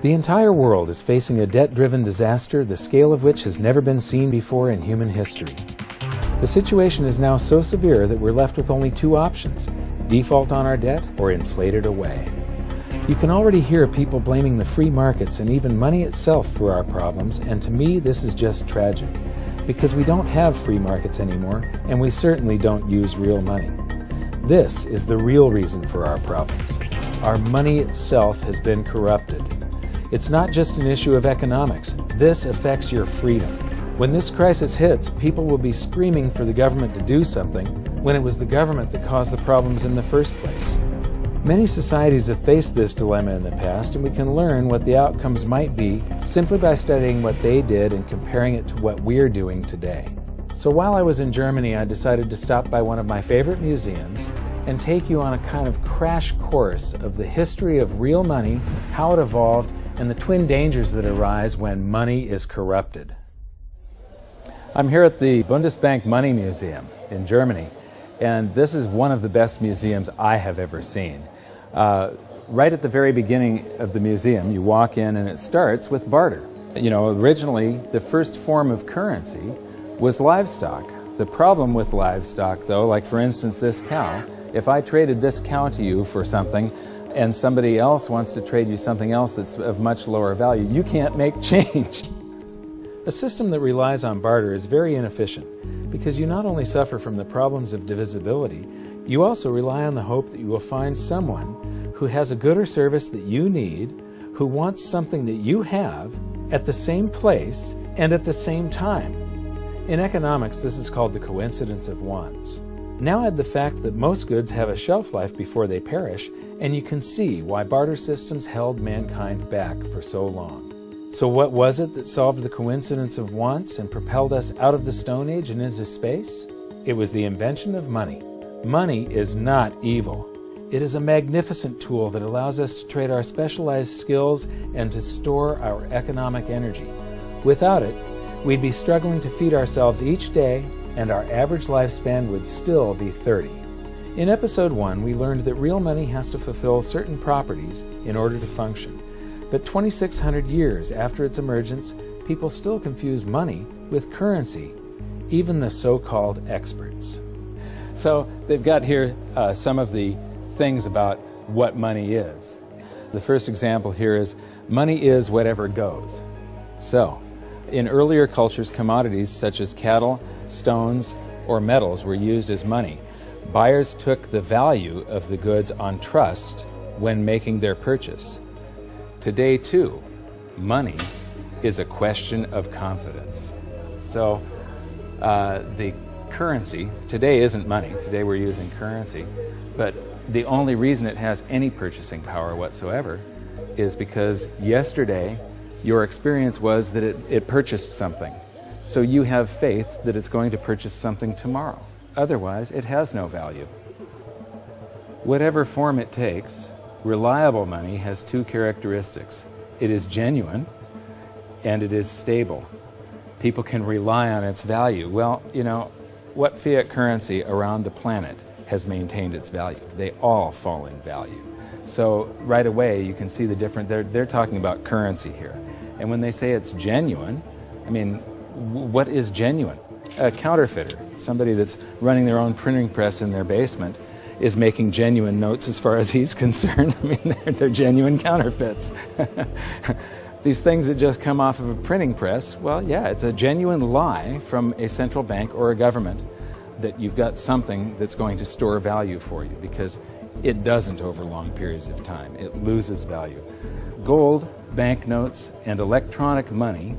The entire world is facing a debt-driven disaster, the scale of which has never been seen before in human history. The situation is now so severe that we're left with only two options: default on our debt or inflate it away. You can already hear people blaming the free markets and even money itself for our problems, and to me this is just tragic, because we don't have free markets anymore, and we certainly don't use real money. This is the real reason for our problems. Our money itself has been corrupted. It's not just an issue of economics. This affects your freedom. When this crisis hits, people will be screaming for the government to do something when it was the government that caused the problems in the first place. Many societies have faced this dilemma in the past, and we can learn what the outcomes might be simply by studying what they did and comparing it to what we're doing today. So while I was in Germany, I decided to stop by one of my favorite museums and take you on a kind of crash course of the history of real money, how it evolved, and the twin dangers that arise when money is corrupted. I'm here at the Bundesbank Money Museum in Germany, and this is one of the best museums I have ever seen. Right at the very beginning of the museum, you walk in and it starts with barter. You know, originally the first form of currency was livestock. The problem with livestock, though, like for instance this cow, if I traded this cow to you for something and somebody else wants to trade you something else that's of much lower value, you can't make change. A system that relies on barter is very inefficient because you not only suffer from the problems of divisibility, you also rely on the hope that you will find someone who has a good or service that you need, who wants something that you have at the same place and at the same time. In economics, this is called the coincidence of wants. Now add the fact that most goods have a shelf life before they perish, and you can see why barter systems held mankind back for so long. So what was it that solved the coincidence of wants and propelled us out of the Stone Age and into space? It was the invention of money. Money is not evil. It is a magnificent tool that allows us to trade our specialized skills and to store our economic energy. Without it, we'd be struggling to feed ourselves each day, and our average lifespan would still be 30. In episode 1, we learned that real money has to fulfill certain properties in order to function. But 2,600 years after its emergence, people still confuse money with currency, even the so-called experts. So they've got here some of the things about what money is. The first example here is money is whatever goes. So, in earlier cultures, commodities such as cattle, stones, or metals were used as money. Buyers took the value of the goods on trust when making their purchase. Today, too, money is a question of confidence. So, the currency, today isn't money, today we're using currency, but the only reason it has any purchasing power whatsoever is because yesterday your experience was that it purchased something. So you have faith that it's going to purchase something tomorrow. Otherwise, it has no value. Whatever form it takes, reliable money has two characteristics. It is genuine and it is stable. People can rely on its value. Well, you know, what fiat currency around the planet has maintained its value? They all fall in value. So right away you can see the difference. They're talking about currency here. And when they say it's genuine, I mean, what is genuine? A counterfeiter, somebody that's running their own printing press in their basement, is making genuine notes as far as he's concerned. I mean, they're genuine counterfeits. These things that just come off of a printing press, well, yeah, it's a genuine lie from a central bank or a government that you've got something that's going to store value for you, because it doesn't over long periods of time. It loses value. Gold, banknotes, and electronic money,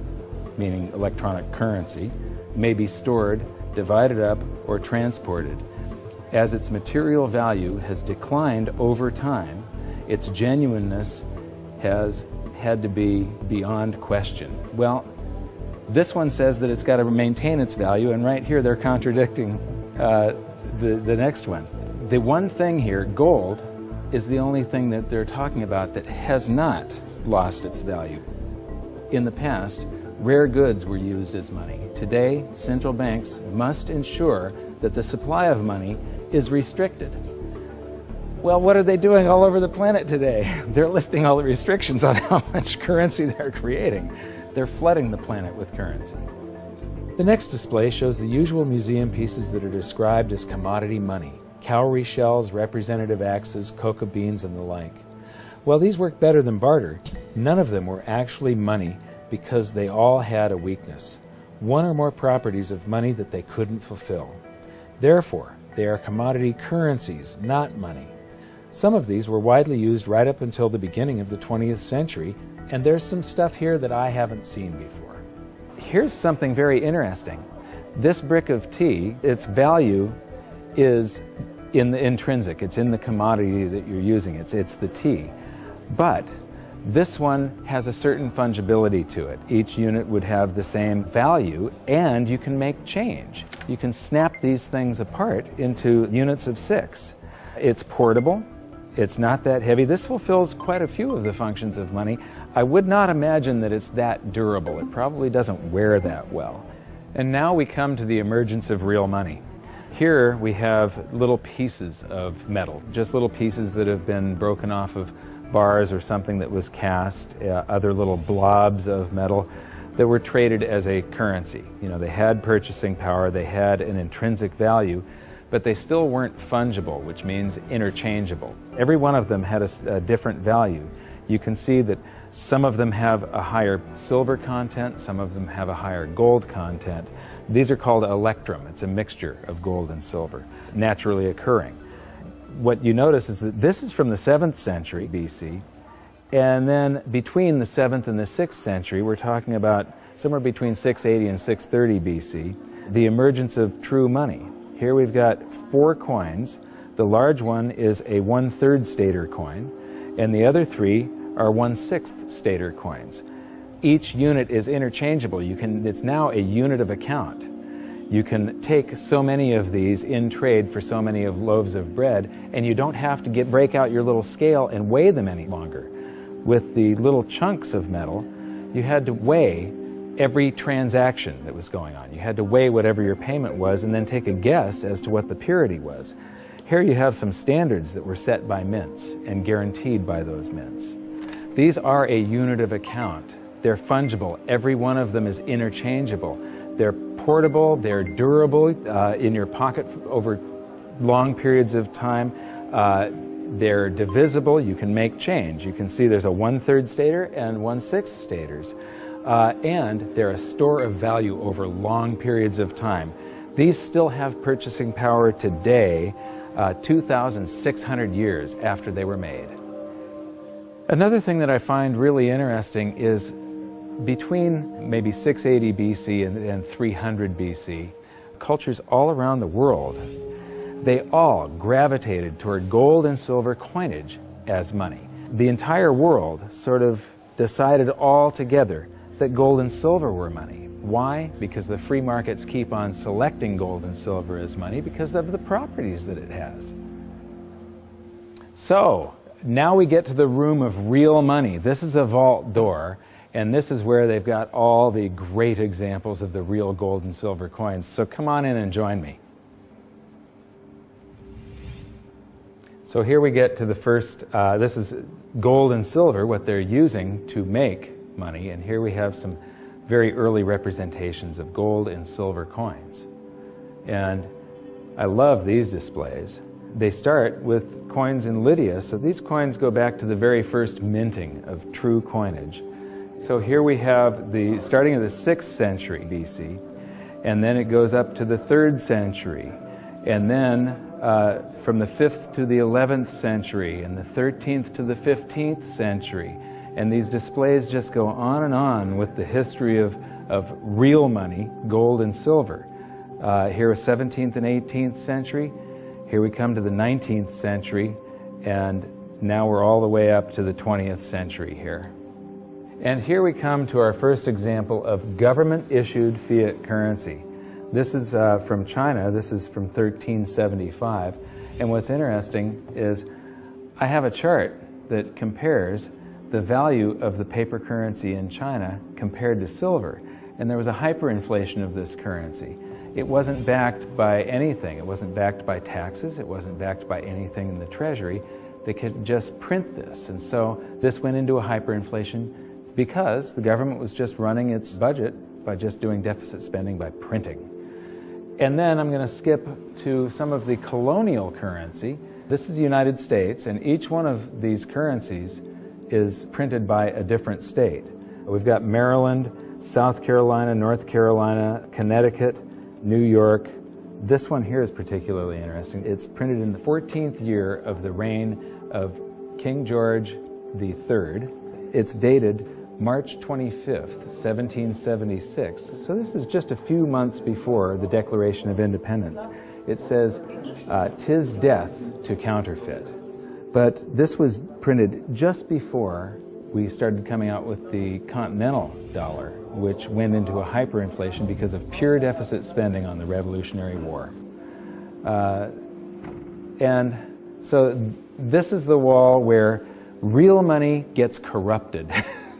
meaning electronic currency, may be stored, divided up, or transported. As its material value has declined over time, its genuineness has had to be beyond question. Well, this one says that it's got to maintain its value, and right here they're contradicting the next one. The one thing here, gold, is the only thing that they're talking about that has not lost its value. In the past, rare goods were used as money. Today, central banks must ensure that the supply of money is restricted. Well, what are they doing all over the planet today? They're lifting all the restrictions on how much currency they're creating. They're flooding the planet with currency. The next display shows the usual museum pieces that are described as commodity money: cowrie shells, representative axes, cocoa beans, and the like. While these work better than barter, none of them were actually money because they all had a weakness: one or more properties of money that they couldn't fulfill. Therefore, they are commodity currencies, not money. Some of these were widely used right up until the beginning of the 20th century, and there's some stuff here that I haven't seen before. Here's something very interesting. This brick of tea, its value is in the intrinsic. It's in the commodity that you're using. It's the tea. But this one has a certain fungibility to it. Each unit would have the same value, and you can make change. You can snap these things apart into units of 6. It's portable. It's not that heavy. This fulfills quite a few of the functions of money. I would not imagine that it's that durable. It probably doesn't wear that well. And now we come to the emergence of real money. Here we have little pieces of metal, just little pieces that have been broken off of bars or something that was cast, other little blobs of metal that were traded as a currency. You know, they had purchasing power, they had an intrinsic value, but they still weren't fungible, which means interchangeable. Every one of them had a different value. You can see that some of them have a higher silver content, some of them have a higher gold content. These are called electrum. It's a mixture of gold and silver, naturally occurring. What you notice is that this is from the 7th century BC, and then between the 7th and the 6th century, we're talking about somewhere between 680 and 630 BC, the emergence of true money. Here we've got 4 coins. The large one is a 1/3 stater coin, and the other 3 are 1/6 stater coins. Each unit is interchangeable. It's now a unit of account. You can take so many of these in trade for so many of loaves of bread, and you don't have to break out your little scale and weigh them any longer. With the little chunks of metal, you had to weigh every transaction that was going on. You had to weigh whatever your payment was and then take a guess as to what the purity was. Here you have some standards that were set by mints and guaranteed by those mints. These are a unit of account. They're fungible. Every one of them is interchangeable. They're portable, they're durable in your pocket over long periods of time. They're divisible. You can make change. You can see there's a 1/3 stater and 1/6 staters. And they're a store of value over long periods of time. These still have purchasing power today, 2,600 years after they were made. Another thing that I find really interesting is between maybe 680 BC and 300 BC, cultures all around the world, they all gravitated toward gold and silver coinage as money. The entire world sort of decided all together that gold and silver were money. Why? Because the free markets keep on selecting gold and silver as money because of the properties that it has. So, now we get to the room of real money. This is a vault door, and this is where they've got all the great examples of the real gold and silver coins. So come on in and join me. So here we get to the first, this is gold and silver, what they're using to make money, and here we have some very early representations of gold and silver coins. And I love these displays. They start with coins in Lydia, so these coins go back to the very first minting of true coinage. So here we have starting in the 6th century BC, and then it goes up to the 3rd century, and then from the 5th to the 11th century, and the 13th to the 15th century. And these displays just go on with the history of real money, gold and silver. Here is 17th and 18th century. Here we come to the 19th century, and now we're all the way up to the 20th century here. And here we come to our first example of government-issued fiat currency. This is from China. This is from 1375. And what's interesting is I have a chart that compares the value of the paper currency in China compared to silver. And there was a hyperinflation of this currency. It wasn't backed by anything. It wasn't backed by taxes. It wasn't backed by anything in the Treasury. They could just print this. And so this went into a hyperinflation because the government was just running its budget by just doing deficit spending by printing. And then I'm going to skip to some of the colonial currency. This is the United States, and each one of these currencies is printed by a different state. We've got Maryland, South Carolina, North Carolina, Connecticut, New York. This one here is particularly interesting. It's printed in the 14th year of the reign of King George III. It's dated March 25th, 1776. So this is just a few months before the Declaration of Independence. It says, "'Tis death to counterfeit." But this was printed just before we started coming out with the continental dollar, which went into a hyperinflation because of pure deficit spending on the Revolutionary War. And so this is the wall where real money gets corrupted.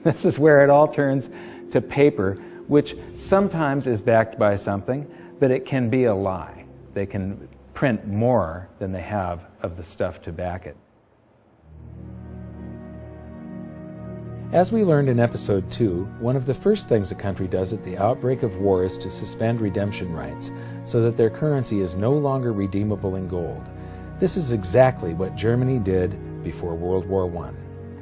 This is where it all turns to paper, which sometimes is backed by something, but it can be a lie. They can print more than they have of the stuff to back it. As we learned in episode 2, one of the first things a country does at the outbreak of war is to suspend redemption rights so that their currency is no longer redeemable in gold. This is exactly what Germany did before World War I.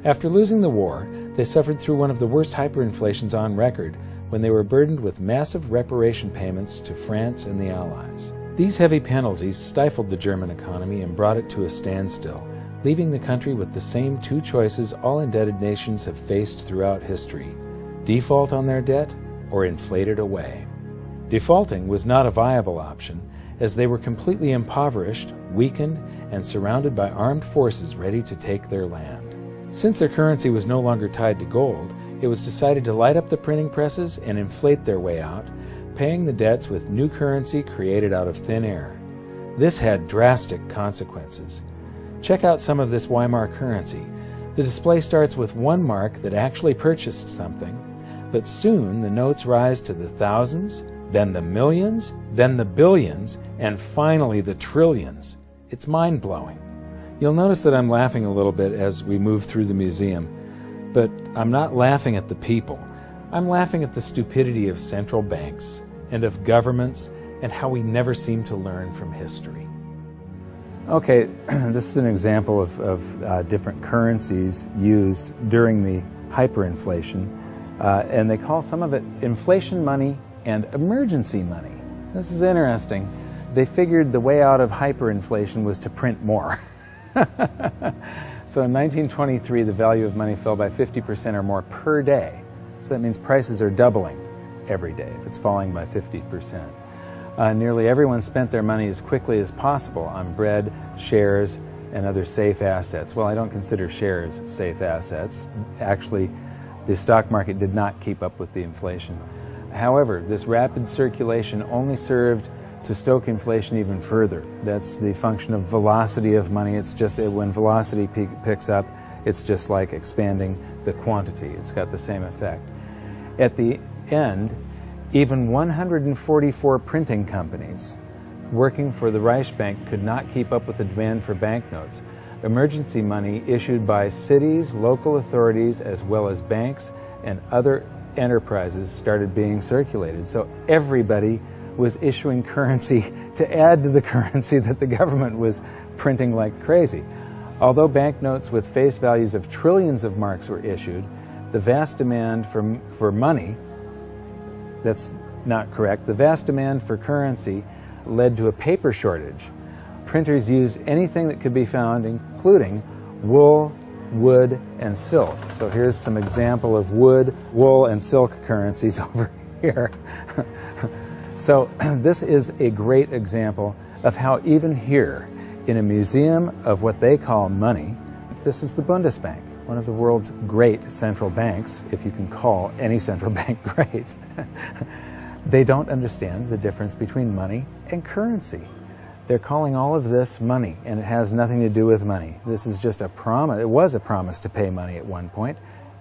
After losing the war, they suffered through one of the worst hyperinflations on record when they were burdened with massive reparation payments to France and the Allies. These heavy penalties stifled the German economy and brought it to a standstill, leaving the country with the same two choices all indebted nations have faced throughout history: default on their debt or inflate it away. Defaulting was not a viable option, as they were completely impoverished, weakened, and surrounded by armed forces ready to take their land. Since their currency was no longer tied to gold, it was decided to light up the printing presses and inflate their way out, paying the debts with new currency created out of thin air. This had drastic consequences. Check out some of this Weimar currency. The display starts with one mark that actually purchased something, but soon the notes rise to the thousands, then the millions, then the billions, and finally the trillions. It's mind-blowing. You'll notice that I'm laughing a little bit as we move through the museum, but I'm not laughing at the people. I'm laughing at the stupidity of central banks and of governments and how we never seem to learn from history. Okay, this is an example of different currencies used during the hyperinflation, and they call some of it inflation money and emergency money. This is interesting. They figured the way out of hyperinflation was to print more. So in 1923, the value of money fell by 50% or more per day. So that means prices are doubling every day if it's falling by 50%. Nearly everyone spent their money as quickly as possible on bread, shares, and other safe assets. Well, I don't consider shares safe assets. Actually, the stock market did not keep up with the inflation. However, this rapid circulation only served to stoke inflation even further. That's the function of velocity of money. It's just when velocity picks up, it's just like expanding the quantity. It's got the same effect. At the end, even 144 printing companies working for the Reichsbank could not keep up with the demand for banknotes. Emergency money issued by cities, local authorities, as well as banks and other enterprises started being circulated. So everybody was issuing currency to add to the currency that the government was printing like crazy. Although banknotes with face values of trillions of marks were issued, the vast demand for money, that's not correct, the vast demand for currency led to a paper shortage. Printers used anything that could be found, including wool, wood, and silk. So here's some example of wood, wool, and silk currencies over here. So this is a great example of how even here, in a museum of what they call money, this is the Bundesbank, one of the world's great central banks, if you can call any central bank great. They don't understand the difference between money and currency. They're calling all of this money, and it has nothing to do with money. This is just a promise. It was a promise to pay money at one point,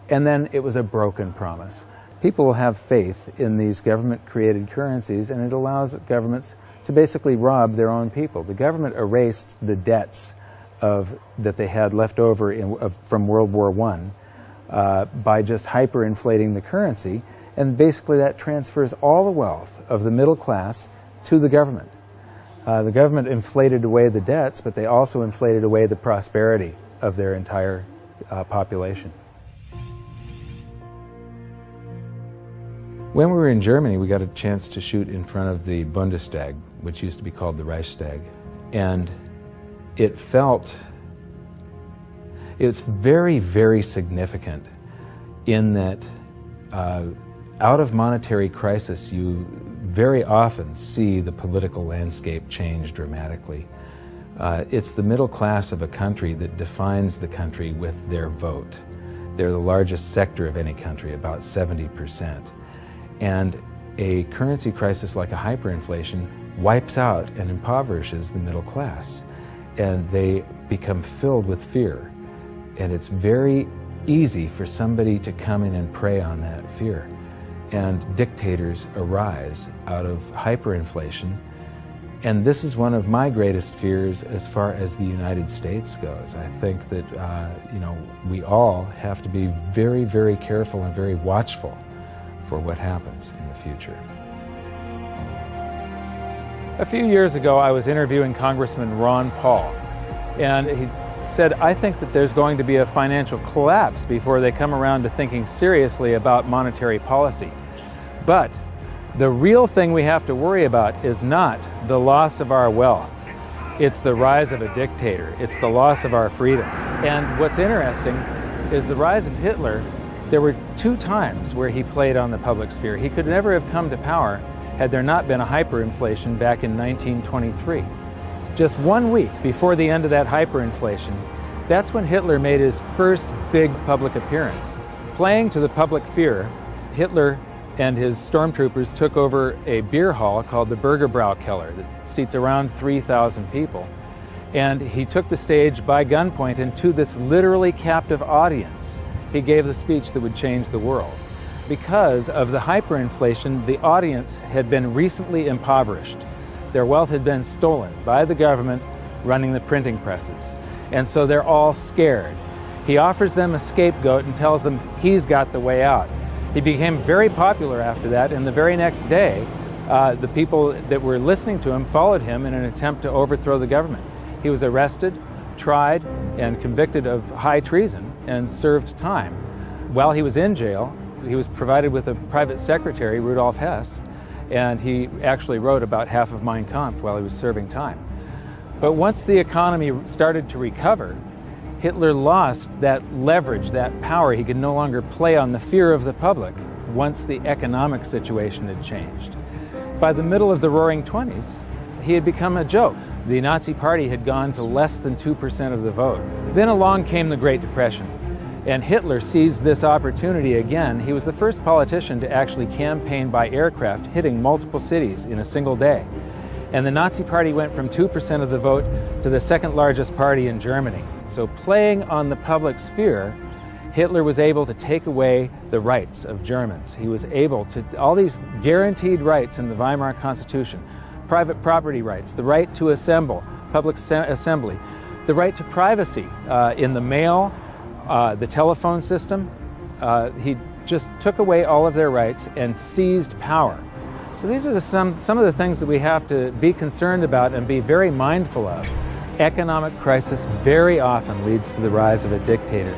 and then it was a broken promise. people will have faith in these government-created currencies, and it allows governments to basically rob their own people. The government erased the debts that they had left over from World War I by just hyperinflating the currency, and basically that transfers all the wealth of the middle class to the government. The government inflated away the debts, but they also inflated away the prosperity of their entire population. When we were in Germany, we got a chance to shoot in front of the Bundestag, which used to be called the Reichstag, and it's very, very significant in that out of monetary crisis, you very often see the political landscape change dramatically. It's the middle class of a country that defines the country with their vote. They're the largest sector of any country, about 70%. And a currency crisis like a hyperinflation wipes out and impoverishes the middle class. And they become filled with fear. And it's very easy for somebody to come in and prey on that fear. And dictators arise out of hyperinflation. And this is one of my greatest fears as far as the United States goes. I think that we all have to be very, very careful and very watchful for what happens in the future. A few years ago, I was interviewing Congressman Ron Paul, and he said, I think that there's going to be a financial collapse before they come around to thinking seriously about monetary policy. But the real thing we have to worry about is not the loss of our wealth. It's the rise of a dictator. It's the loss of our freedom. And what's interesting is the rise of Hitler. There were 2 times where he played on the public sphere. He could never have come to power had there not been a hyperinflation back in 1923. Just 1 week before the end of that hyperinflation, that's when Hitler made his first big public appearance. Playing to the public fear, Hitler and his stormtroopers took over a beer hall called the Bürgerbraukeller that seats around 3,000 people. And he took the stage by gunpoint, and to this literally captive audience, he gave the speech that would change the world. Because of the hyperinflation, the audience had been recently impoverished. Their wealth had been stolen by the government running the printing presses. And so they're all scared. He offers them a scapegoat and tells them he's got the way out. He became very popular after that, and the very next day, the people that were listening to him followed him in an attempt to overthrow the government. He was arrested, tried, and convicted of high treason and served time. While he was in jail, he was provided with a private secretary, Rudolf Hess, and he actually wrote about half of Mein Kampf while he was serving time. But once the economy started to recover, Hitler lost that leverage, that power. He could no longer play on the fear of the public once the economic situation had changed. By the middle of the Roaring '20s, he had become a joke. The Nazi Party had gone to less than 2% of the vote. Then along came the Great Depression, and Hitler seized this opportunity again. He was the first politician to actually campaign by aircraft, hitting multiple cities in a single day. And the Nazi Party went from 2% of the vote to the second largest party in Germany. So playing on the public sphere, Hitler was able to take away the rights of Germans. He was able to, all these guaranteed rights in the Weimar Constitution, private property rights, the right to assemble, public assembly, the right to privacy in the mail, the telephone system. He just took away all of their rights and seized power. So these are some of the things that we have to be concerned about and be very mindful of. Economic crisis very often leads to the rise of a dictator.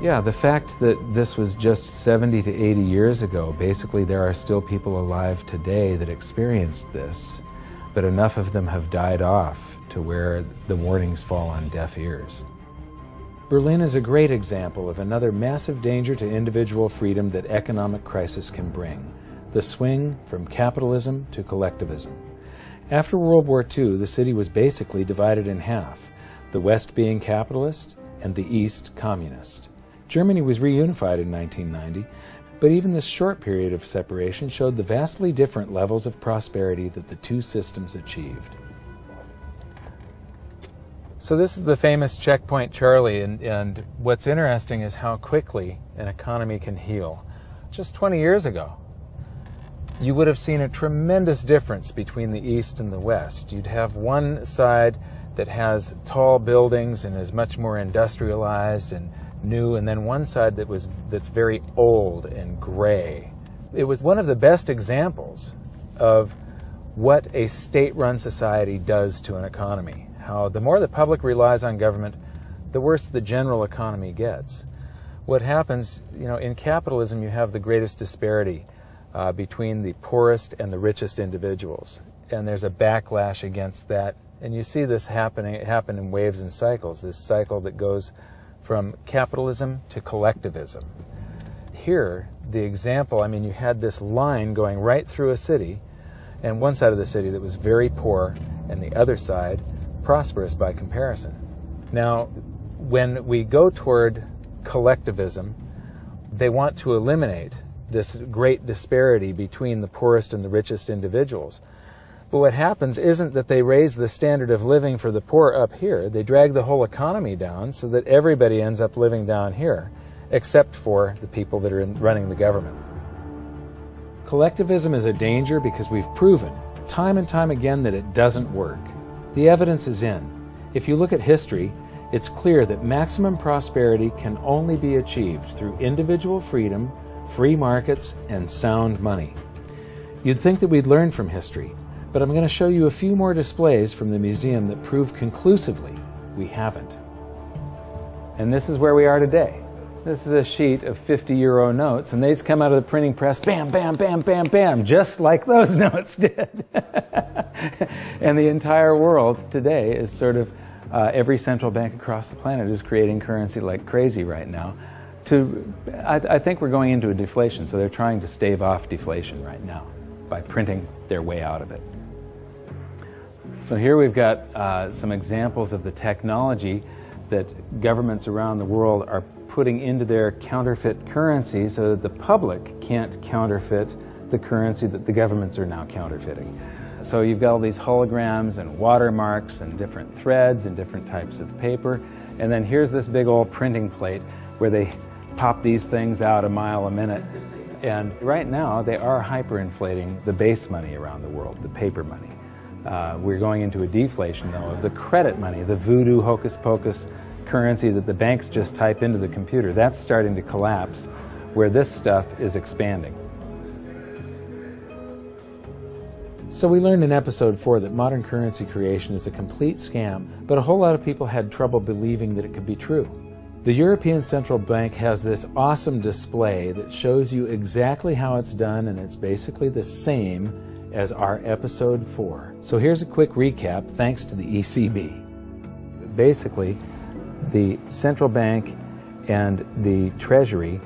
Yeah, the fact that this was just 70 to 80 years ago, basically there are still people alive today that experienced this, but enough of them have died off to where the warnings fall on deaf ears. Berlin is a great example of another massive danger to individual freedom that economic crisis can bring, the swing from capitalism to collectivism. After World War II, the city was basically divided in half, the West being capitalist and the East communist. Germany was reunified in 1990, but even this short period of separation showed the vastly different levels of prosperity that the two systems achieved. So this is the famous Checkpoint Charlie, and what's interesting is how quickly an economy can heal. Just 20 years ago, you would have seen a tremendous difference between the East and the West. You'd have one side that has tall buildings and is much more industrialized and new, and then one side that's very old and gray. It was one of the best examples of what a state-run society does to an economy. How the more the public relies on government, the worse the general economy gets. What happens, in capitalism, you have the greatest disparity between the poorest and the richest individuals. And there's a backlash against that. And you see this happen in waves and cycles, this cycle that goes from capitalism to collectivism. Here, the example, you had this line going right through a city, and one side of the city that was very poor, and the other side prosperous by comparison. Now, when we go toward collectivism, they want to eliminate this great disparity between the poorest and the richest individuals. But what happens isn't that they raise the standard of living for the poor up here. They drag the whole economy down so that everybody ends up living down here, except for the people that are running the government. Collectivism is a danger because we've proven time and time again that it doesn't work. The evidence is in. If you look at history, it's clear that maximum prosperity can only be achieved through individual freedom, free markets, and sound money. You'd think that we'd learn from history, but I'm going to show you a few more displays from the museum that prove conclusively we haven't. And this is where we are today. This is a sheet of 50-euro notes, and these come out of the printing press, bam, bam, bam, bam, bam, just like those notes did. And the entire world today is sort of, every central bank across the planet is creating currency like crazy right now. I think we're going into a deflation, so they're trying to stave off deflation right now by printing their way out of it. So here we've got some examples of the technology that governments around the world are putting into their counterfeit currency so that the public can't counterfeit the currency that the governments are now counterfeiting. So you've got all these holograms and watermarks and different threads and different types of paper. And then here's this big old printing plate where they pop these things out a mile a minute. And right now they are hyperinflating the base money around the world, the paper money. We're going into a deflation, though, of the credit money, the voodoo hocus-pocus currency that the banks just type into the computer. That's starting to collapse, where this stuff is expanding. So we learned in episode 4 that modern currency creation is a complete scam, but a whole lot of people had trouble believing that it could be true. The European Central Bank has this awesome display that shows you exactly how it's done, and it's basically the same as our episode 4. So here's a quick recap thanks to the ECB. Basically, the central bank and the Treasury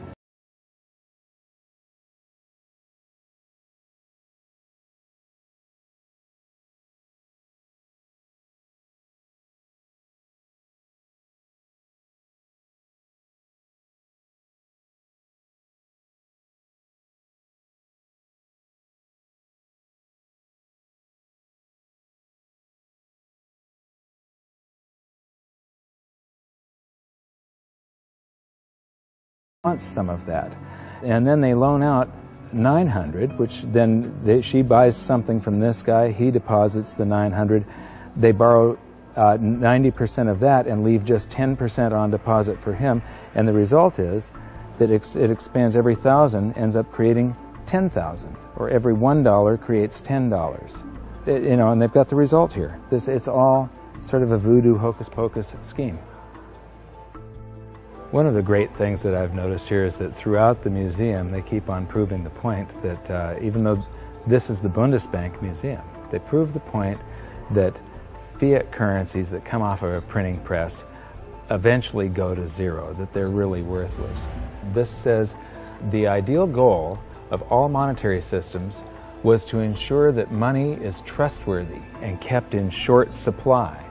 wants some of that, and then they loan out 900, which then she buys something from this guy, he deposits the 900, they borrow 90% of that and leave just 10% on deposit for him, and the result is that it expands. Every 1,000 ends up creating 10,000, or every $1 creates $10. And they've got the result here. It's all sort of a voodoo hocus-pocus scheme. One of the great things that I've noticed here is that throughout the museum they keep on proving the point that even though this is the Bundesbank Museum, they prove the point that fiat currencies that come off of a printing press eventually go to zero, that they're really worthless. This says the ideal goal of all monetary systems was to ensure that money is trustworthy and kept in short supply.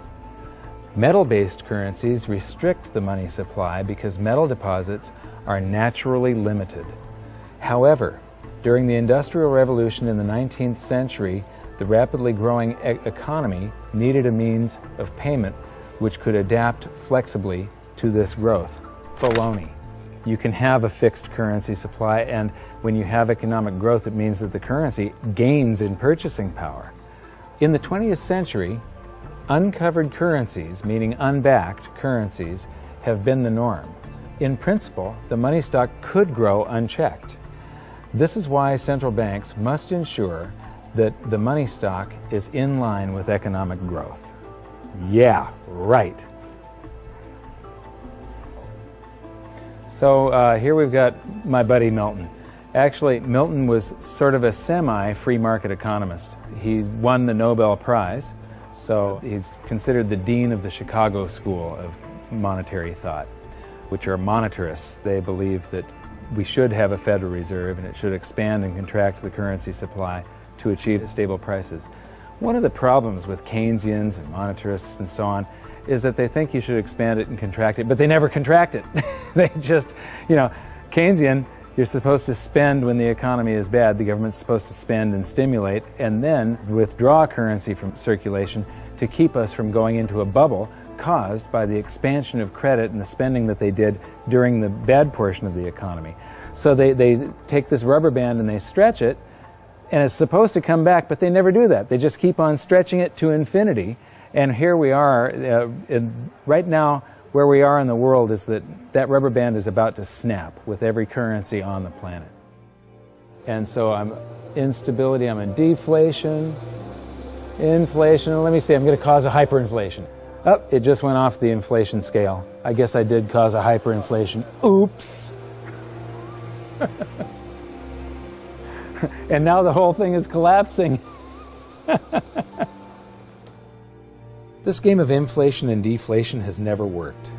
Metal-based currencies restrict the money supply because metal deposits are naturally limited. However, during the Industrial Revolution in the 19th century, the rapidly growing economy needed a means of payment which could adapt flexibly to this growth. Baloney. You can have a fixed currency supply, and when you have economic growth, it means that the currency gains in purchasing power. In the 20th century, uncovered currencies, meaning unbacked currencies, have been the norm. In principle, the money stock could grow unchecked. This is why central banks must ensure that the money stock is in line with economic growth. Yeah, right. So here we've got my buddy Milton. Actually, Milton was sort of a semi-free market economist. He won the Nobel Prize, so he's considered the dean of the Chicago School of Monetary Thought, which are monetarists. They believe that we should have a Federal Reserve and it should expand and contract the currency supply to achieve stable prices. One of the problems with Keynesians and monetarists and so on is that they think you should expand it and contract it, but they never contract it. They just, you know, Keynesian, you're supposed to spend when the economy is bad, the government's supposed to spend and stimulate, and then withdraw currency from circulation to keep us from going into a bubble caused by the expansion of credit and the spending that they did during the bad portion of the economy. So they take this rubber band and they stretch it, and it's supposed to come back, but they never do that. They just keep on stretching it to infinity. And here we are, right now, where we are in the world is that rubber band is about to snap with every currency on the planet. And so I'm instability, I'm in deflation, inflation. Let me see, I'm going to cause a hyperinflation. Oh, it just went off the inflation scale. I guess I did cause a hyperinflation. Oops! And now the whole thing is collapsing. This game of inflation and deflation has never worked.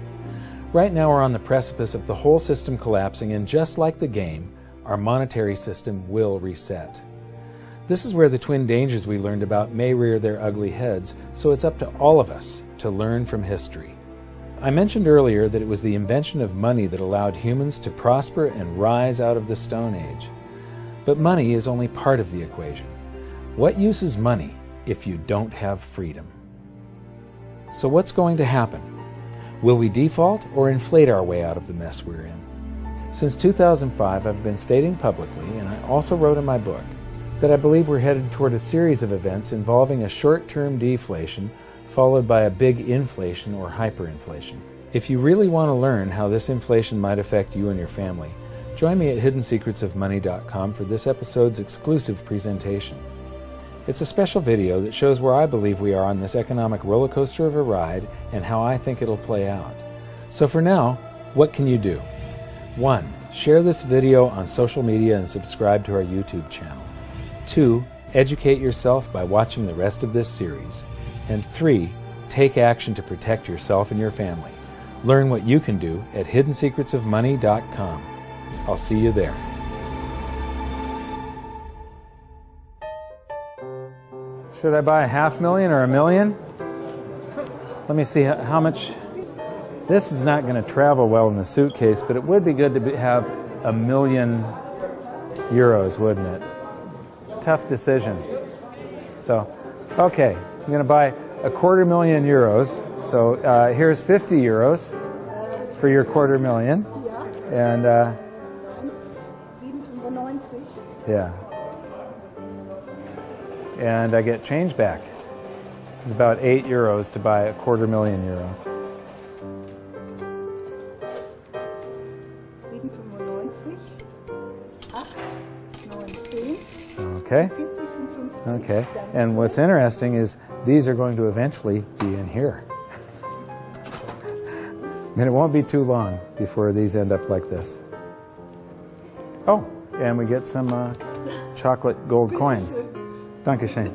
Right now we're on the precipice of the whole system collapsing, and just like the game, our monetary system will reset. This is where the twin dangers we learned about may rear their ugly heads, so it's up to all of us to learn from history. I mentioned earlier that it was the invention of money that allowed humans to prosper and rise out of the Stone Age. But money is only part of the equation. What use is money if you don't have freedom? So what's going to happen? Will we default or inflate our way out of the mess we're in? Since 2005, I've been stating publicly, and I also wrote in my book, that I believe we're headed toward a series of events involving a short-term deflation followed by a big inflation or hyperinflation. If you really want to learn how this inflation might affect you and your family, join me at hiddensecretsofmoney.com for this episode's exclusive presentation. It's a special video that shows where I believe we are on this economic roller coaster of a ride and how I think it'll play out. So for now, what can you do? 1. Share this video on social media and subscribe to our YouTube channel. 2. Educate yourself by watching the rest of this series. And 3. Take action to protect yourself and your family. Learn what you can do at hiddensecretsofmoney.com. I'll see you there. Should I buy $500,000 or $1 million? Let me see how much. This is not going to travel well in the suitcase, but it would be good to have €1 million, wouldn't it? Tough decision. So, okay, I'm going to buy €250,000. So here's €50 for your €250,000. And 7,95. yeah. And I get change back. This is about €8 to buy €250,000. 7,95, 8, 9, 10. Okay. 40 sind 50. Okay. And what's interesting is these are going to eventually be in here. And it won't be too long before these end up like this. Oh, and we get some chocolate gold coins. Dankeschön.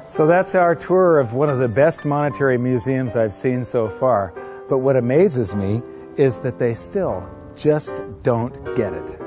So that's our tour of one of the best monetary museums I've seen so far. But what amazes me is that they still just don't get it.